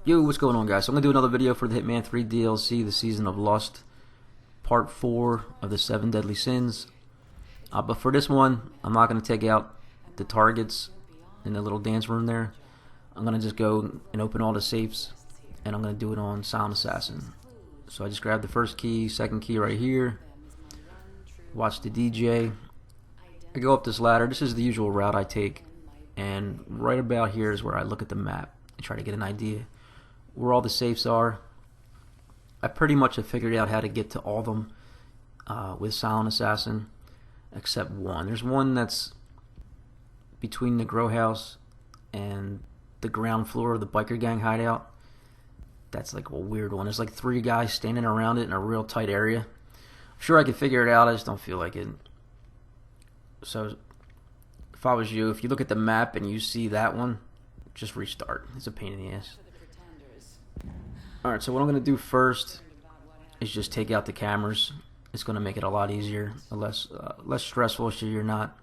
Yo, what's going on, guys? So I'm going to do another video for the Hitman 3 DLC, the Season of Lust, Part 4 of the 7 Deadly Sins. But for this one, I'm not going to take out the targets in the little dance room there. I'm going to just go and open all the safes, and I'm going to do it on Silent Assassin. So I just grabbed the first key, second key right here. Watch the DJ. I go up this ladder. This is the usual route I take, and right about here is where I look at the map and try to get an idea where all the safes are. I pretty much have figured out how to get to all of them with Silent Assassin, except one. There's one that's between the grow house and the ground floor of the biker gang hideout. That's like a weird one. There's like 3 guys standing around it in a real tight area. I'm sure I could figure it out, I just don't feel like it. So if I was you, if you look at the map and you see that one, just restart. It's a pain in the ass. Alright, so what I'm going to do first is just take out the cameras. It's going to make it a lot easier, less stressful, so you're not,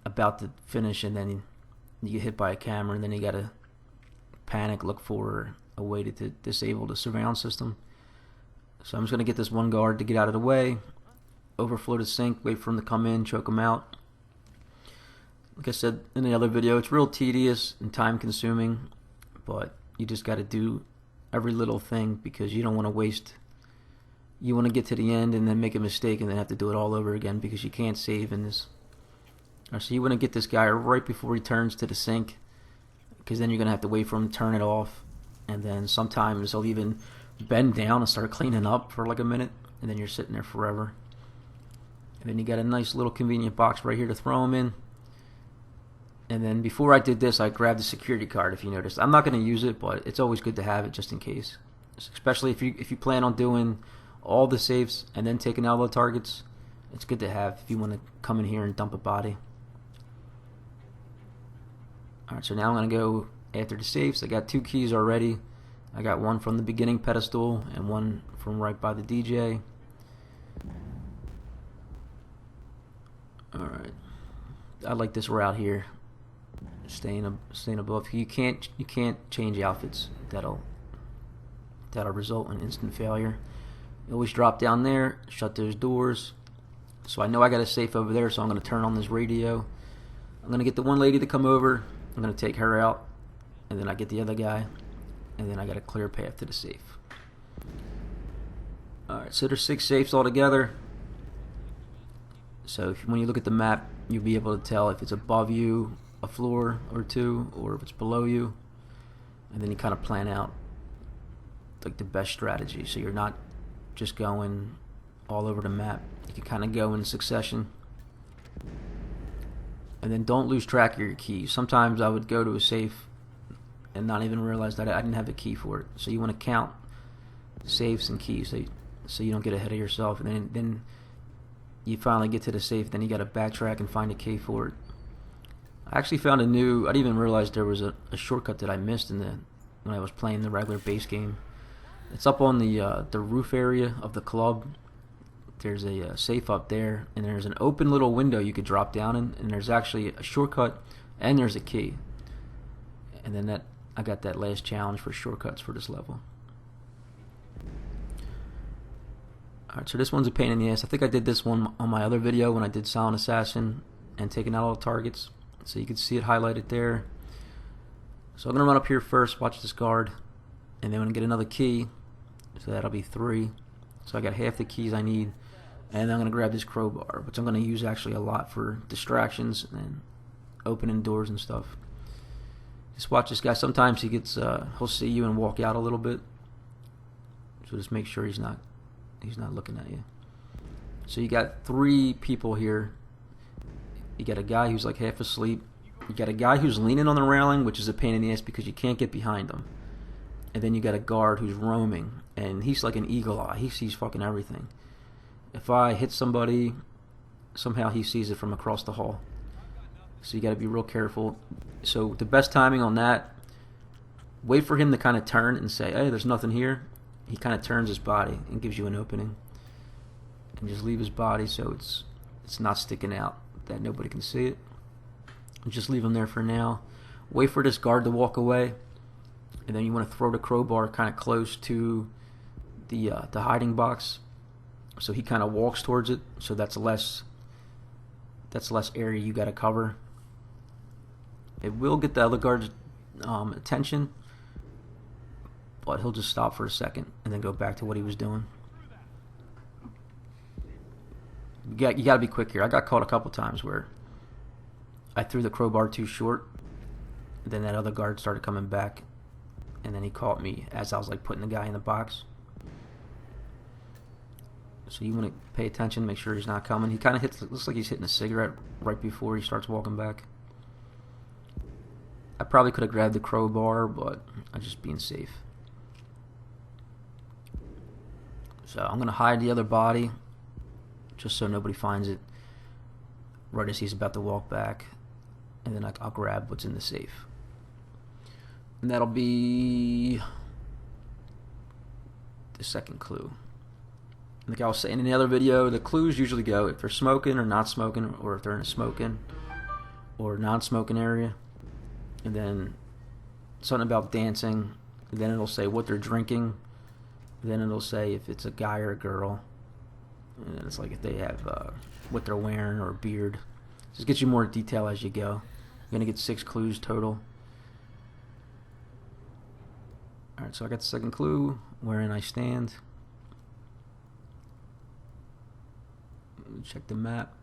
about to finish and then you get hit by a camera and then you got to panic, look for a way to disable the surveillance system. So I'm just going to get this one guard to get out of the way, overflow the sink, wait for him to come in, choke him out. Like I said in the other video, it's real tedious and time consuming, but you just got to do every little thing because you don't want to waste. You want to get to the end and then make a mistake and then have to do it all over again because you can't save in this. So you want to get this guy right before he turns to the sink, because then you're going to have to wait for him to turn it off, and then sometimes he'll even bend down and start cleaning up for like a minute, and then you're sitting there forever. And then you got a nice little convenient box right here to throw him in. And then before I did this, I grabbed the security card. If you noticed, I'm not going to use it, but it's always good to have it just in case. Especially if you plan on doing all the safes and then taking out all the targets, it's good to have if you want to come in here and dump a body. Alright, so now I'm going to go after the safes. I got 2 keys already. I got one from the beginning pedestal and one from right by the DJ. Alright, I like this route here. Staying above. You can't change outfits. That'll result in instant failure. You always drop down there, shut those doors. So I know I got a safe over there, so I'm going to turn on this radio. I'm going to get the one lady to come over. I'm going to take her out, and then I get the other guy, and then I got a clear path to the safe. Alright, so there's 6 safes altogether. So when you look at the map, you'll be able to tell if it's above you, a floor or 2, or if it's below you, and then you kind of plan out like the best strategy, so you're not just going all over the map. You can kind of go in succession, and then don't lose track of your keys. Sometimes I would go to a safe and not even realize that I didn't have a key for it. So you want to count safes and keys so you don't get ahead of yourself, and then you finally get to the safe, then you got to backtrack and find a key for it. I actually found I didn't even realize there was a shortcut that I missed when I was playing the regular base game. It's up on the roof area of the club. There's a safe up there, and there's an open little window you could drop down in, and there's actually a shortcut, and there's a key. And then I got that last challenge for shortcuts for this level. Alright, so this one's a pain in the ass. I think I did this one on my other video when I did Silent Assassin and taking out all the targets. So you can see it highlighted there. So I'm going to run up here first, watch this guard, and then I'm going to get another key. So that'll be 3. So I got half the keys I need. And then I'm going to grab this crowbar, which I'm going to use actually a lot for distractions and opening doors and stuff. Just watch this guy. Sometimes he'll see you and walk out a little bit. So just make sure he's not looking at you. So you got 3 people here. You got a guy who's like half asleep. You got a guy who's leaning on the railing, which is a pain in the ass because you can't get behind him. And then you got a guard who's roaming, and he's like an eagle eye. He sees fucking everything. If I hit somebody, somehow he sees it from across the hall. So you got to be real careful. So the best timing on that, wait for him to kind of turn and say, hey, there's nothing here. He kind of turns his body and gives you an opening. And just leave his body so it's not sticking out, that nobody can see it. And just leave him there for now. Wait for this guard to walk away. and then you want to throw the crowbar kind of close to the hiding box, so he kind of walks towards it. So that's less area you got to cover. It will get the other guard's attention, but he'll just stop for a second and then go back to what he was doing. You got to be quick here. I got caught a couple times where I threw the crowbar too short, and then that other guard started coming back, and then he caught me as I was like putting the guy in the box. So you want to pay attention, make sure he's not coming. He kind of hits, looks like he's hitting a cigarette right before he starts walking back. I probably could have grabbed the crowbar, but I'm just being safe. So I'm going to hide the other body just so nobody finds it right as he's about to walk back, and then I'll grab what's in the safe. And that'll be the second clue. Like I was saying in the other video, the clues usually go if they're smoking or not smoking, or if they're in a smoking or non-smoking area, and then something about dancing, and then it'll say what they're drinking, and then it'll say if it's a guy or a girl, and then it's like if they have what they're wearing or a beard. Just gets you more detail as you go. You're gonna get 6 clues total. Alright, so I got the second clue, wherein I stand. Check the map.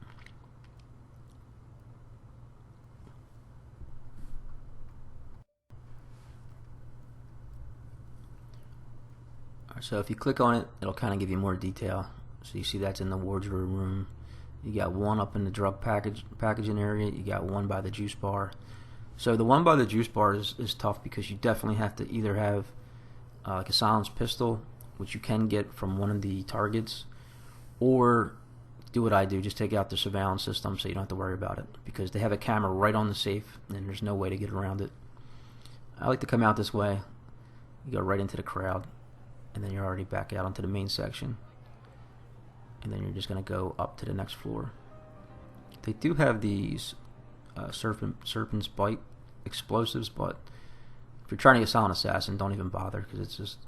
Alright, so if you click on it, it'll kind of give you more detail. So you see that's in the wardrobe room. You got one up in the drug packaging area. You got one by the juice bar. So the one by the juice bar is tough because you definitely have to either have like a silenced pistol, which you can get from one of the targets, or do what I do, just take out the surveillance system so you don't have to worry about it, because they have a camera right on the safe and there's no way to get around it. I like to come out this way. You go right into the crowd, and then you're already back out onto the main section, and then you're just going to go up to the next floor. They do have these serpent's bite explosives, but if you're trying to get silent assassin, don't even bother, because it's just,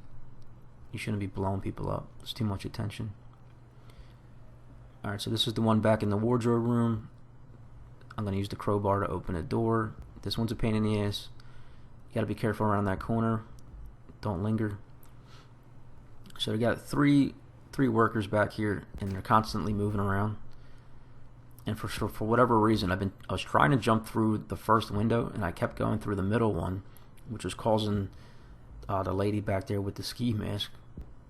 you shouldn't be blowing people up. It's too much attention. Alright, so this is the one back in the wardrobe room. I'm going to use the crowbar to open a door. This one's a pain in the ass. You got to be careful around that corner. Don't linger. So we got three workers back here, and they're constantly moving around. And for whatever reason, I was trying to jump through the first window, and I kept going through the middle one, which was causing the lady back there with the ski mask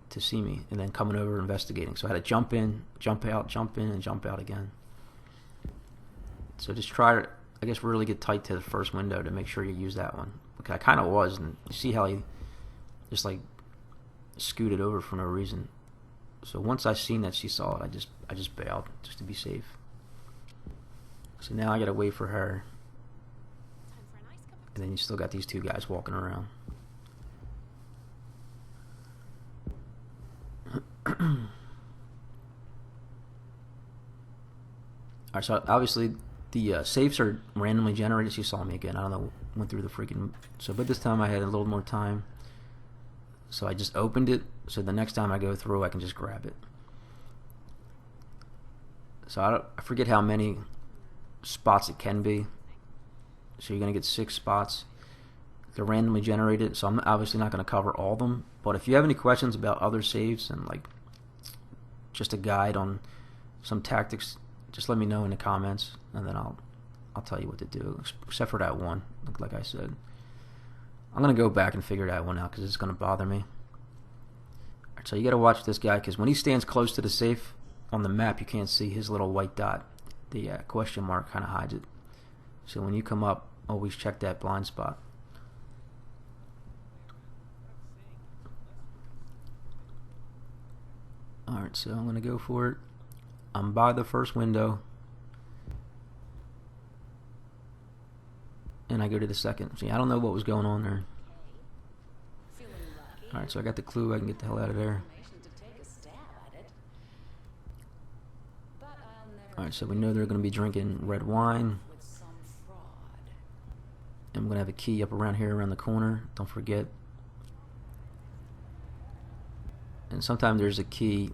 to see me, and then coming over investigating. So I had to jump in, jump out, jump in, and jump out again. So just try to, I guess, really get tight to the first window to make sure you use that one. Okay, I kind of was, and you see how he just like scooted over for no reason. So once I seen that she saw it, I just bailed just to be safe. So now I gotta wait for her, and then you still got these two guys walking around. Alright, so obviously the safes are randomly generated. She saw me again. I don't know, went through the freaking... So, but this time I had a little more time. So I just opened it, so the next time I go through, I can just grab it. So I forget how many spots it can be. So you're going to get 6 spots. They're randomly generated, so I'm obviously not going to cover all of them. But if you have any questions about other saves and like just a guide on some tactics, just let me know in the comments, and then I'll tell you what to do, except for that one, like I said. I'm going to go back and figure that one out because it's going to bother me. Alright, so you got to watch this guy, because when he stands close to the safe on the map, you can't see his little white dot. The question mark kind of hides it. So when you come up, always check that blind spot. Alright, so I'm going to go for it. I'm by the first window, and I go to the second. See, I don't know what was going on there. Alright, so I got the clue. I can get the hell out of there. Alright, so we know they're going to be drinking red wine. And I'm going to have a key up around here, around the corner. Don't forget. And sometimes there's a key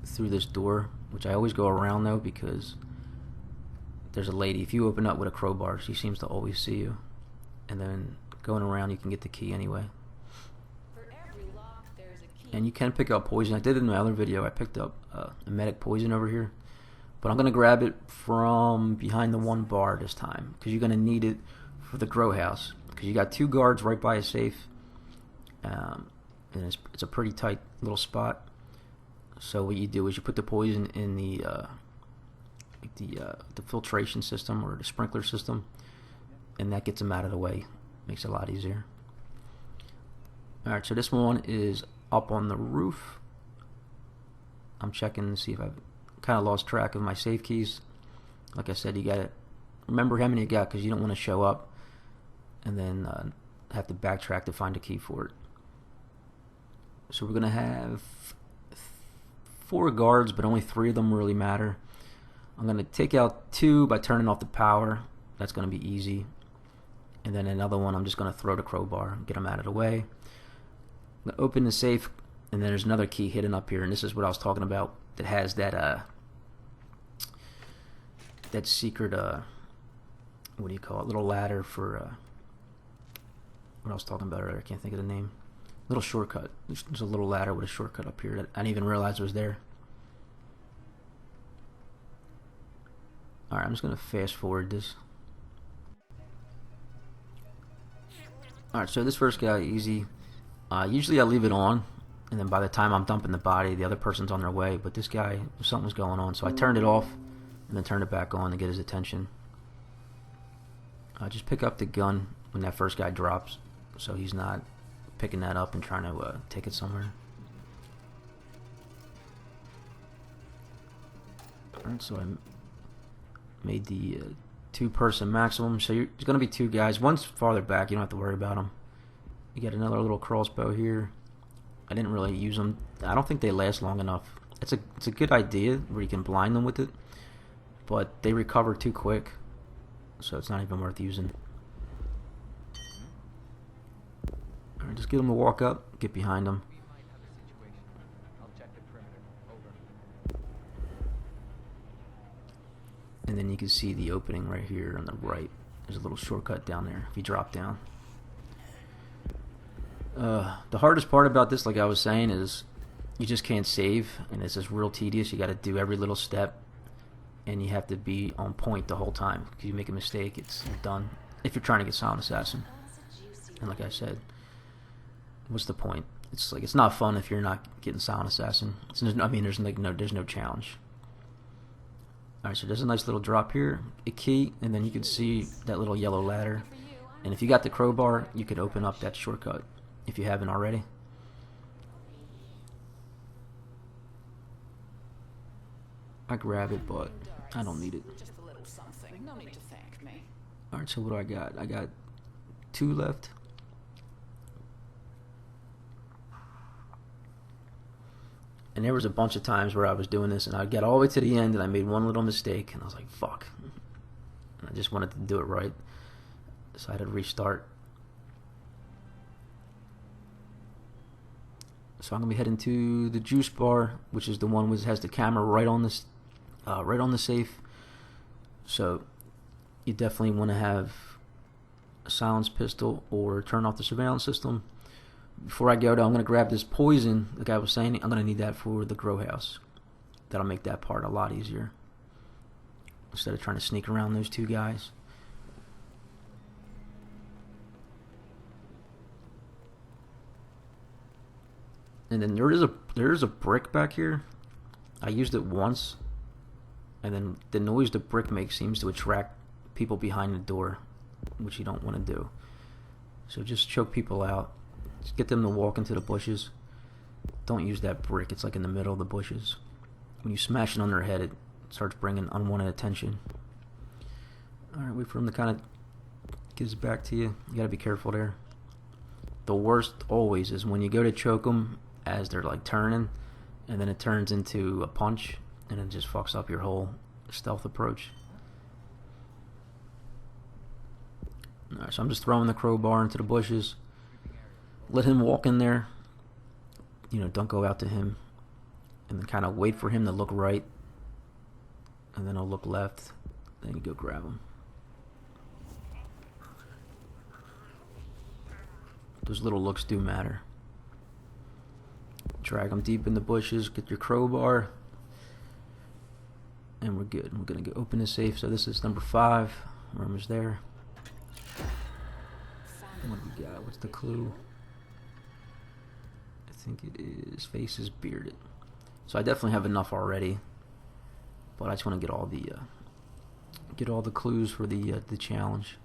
through this door, which I always go around though, because there's a lady. If you open up with a crowbar, she seems to always see you. And then going around, you can get the key anyway. And you can pick up poison. I did it in my other video. I picked up emetic poison over here. But I'm going to grab it from behind the one bar this time, because you're going to need it for the grow house. Because you got 2 guards right by a safe. And it's a pretty tight little spot. So what you do is you put the poison in the filtration system or the sprinkler system, and that gets them out of the way. Makes it a lot easier. Alright, so this one is up on the roof. I'm checking to see if I've kind of lost track of my safe keys. Like I said, you gotta remember how many you got, because you don't want to show up and then have to backtrack to find a key for it. So we're gonna have 4 guards, but only 3 of them really matter. I'm gonna take out 2 by turning off the power. That's gonna be easy. And then another one, I'm just gonna throw the crowbar and get them out of the way. I'm gonna open the safe, and then there's another key hidden up here, and this is what I was talking about. That has that secret what do you call it? Little ladder for what I was talking about earlier. I can't think of the name. Little shortcut. There's a little ladder with a shortcut up here that I didn't even realize was there. Alright, I'm just gonna fast forward this. Alright, so this first guy, easy. Usually I leave it on, and then by the time I'm dumping the body, the other person's on their way. But this guy, something was going on, so I turned it off and then turned it back on to get his attention. Just pick up the gun when that first guy drops, so he's not picking that up and trying to take it somewhere. Alright, so I made the 2-person maximum. So there's going to be 2 guys. One's farther back. You don't have to worry about them. You got another little crossbow here. I didn't really use them. I don't think they last long enough. It's a good idea where you can blind them with it, but they recover too quick, so it's not even worth using. Alright, just get them to walk up, get behind them. And then you can see the opening right here on the right. There's a little shortcut down there if you drop down. The hardest part about this, like I was saying, is you just can't save, and it's just real tedious. You got to do every little step, and you have to be on point the whole time. If you make a mistake, it's done. If you're trying to get Silent Assassin, and like I said, what's the point? It's like it's not fun if you're not getting Silent Assassin. I mean, there's no challenge. All right, so there's a nice little drop here, a key, and then you can see that little yellow ladder. And if you got the crowbar, you could open up that shortcut if you haven't already. I grab it, but I don't need it. Just a little something. No need to thank me. Alright, so what do I got? I got 2 left. And there was a bunch of times where I was doing this and I'd get all the way to the end and I made one little mistake and I was like, fuck. And I just wanted to do it right. So I had to restart. So I'm gonna be heading to the juice bar, which is the one which has the camera right on this, right on the safe. So you definitely want to have a silenced pistol or turn off the surveillance system. Before I go, though, I'm gonna grab this poison. Like I was saying, I'm gonna need that for the grow house. That'll make that part a lot easier instead of trying to sneak around those 2 guys. And then there is a brick back here. I used it once, and then the noise the brick makes seems to attract people behind the door, which you don't want to do. So just choke people out. Just get them to walk into the bushes. Don't use that brick. It's like in the middle of the bushes. When you smash it on their head, it starts bringing unwanted attention. Alright, wait for him to kind of get his back to you. You gotta be careful there. The worst always is when you go to choke them as they're like turning, and then it turns into a punch, and it just fucks up your whole stealth approach. Alright, so I'm just throwing the crowbar into the bushes. Let him walk in there. don't go out to him, and then kind of wait for him to look right, and then I'll look left, then you go grab him. Those little looks do matter. Drag them deep in the bushes, get your crowbar, and we're good. We're gonna go open the safe. So this is number 5. Rumor's there. What do we got? What's the clue? I think it is face is bearded. So I definitely have enough already, but I just want to get all the clues for the challenge.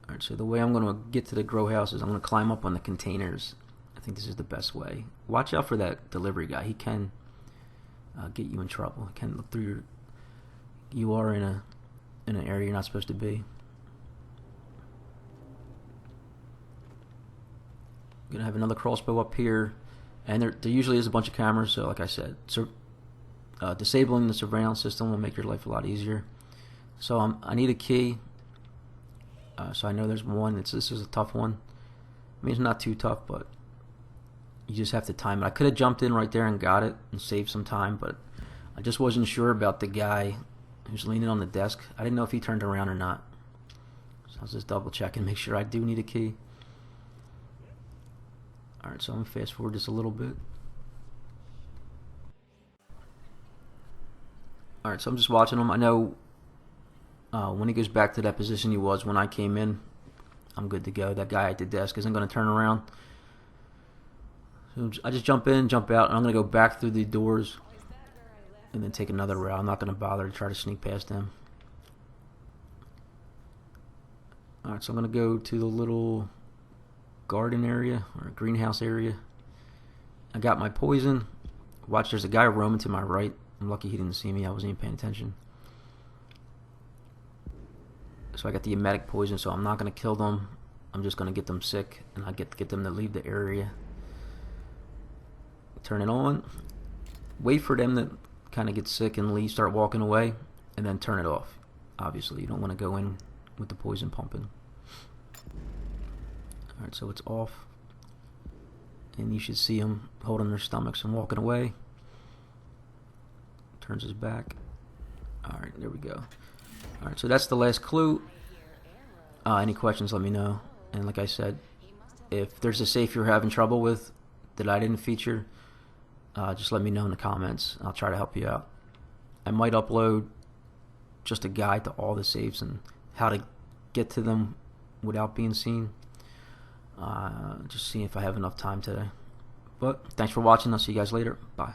Alright, so the way I'm going to get to the grow house is I'm going to climb up on the containers. I think this is the best way. Watch out for that delivery guy. He can get you in trouble. He can look through your... You are in an area you're not supposed to be. I'm going to have another crossbow up here. And there usually is a bunch of cameras, so like I said, disabling the surveillance system will make your life a lot easier. So I need a key. So I know there's one. This is a tough one. I mean, it's not too tough, but you just have to time it. I could have jumped in right there and got it and saved some time, but I just wasn't sure about the guy who's leaning on the desk. I didn't know if he turned around or not. So I was just double checking, make sure I do need a key. Alright, so I'm going to fast forward just a little bit. Alright, so I'm just watching him. I know when he goes back to that position he was when I came in, I'm good to go. That guy at the desk isn't going to turn around. So I just jump in, jump out, and I'm going to go back through the doors and then take another route. I'm not going to bother to try to sneak past him. Alright, so I'm going to go to the little garden area or greenhouse area. I got my poison. Watch, there's a guy roaming to my right. I'm lucky he didn't see me. I wasn't even paying attention. So I got the emetic poison, so I'm not going to kill them. I'm just going to get them sick, and I get them to leave the area. Turn it on. Wait for them to kind of get sick and leave, start walking away, and then turn it off. Obviously, you don't want to go in with the poison pumping. Alright, so it's off. And you should see them holding their stomachs and walking away. Turns his back. Alright, there we go. Alright, so that's the last clue. Any questions, let me know. And like I said, if there's a safe you're having trouble with that I didn't feature, just let me know in the comments. I'll try to help you out. I might upload just a guide to all the safes and how to get to them without being seen. Just seeing if I have enough time today. But thanks for watching. I'll see you guys later. Bye.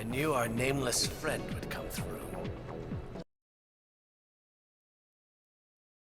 I knew our nameless friend would come through.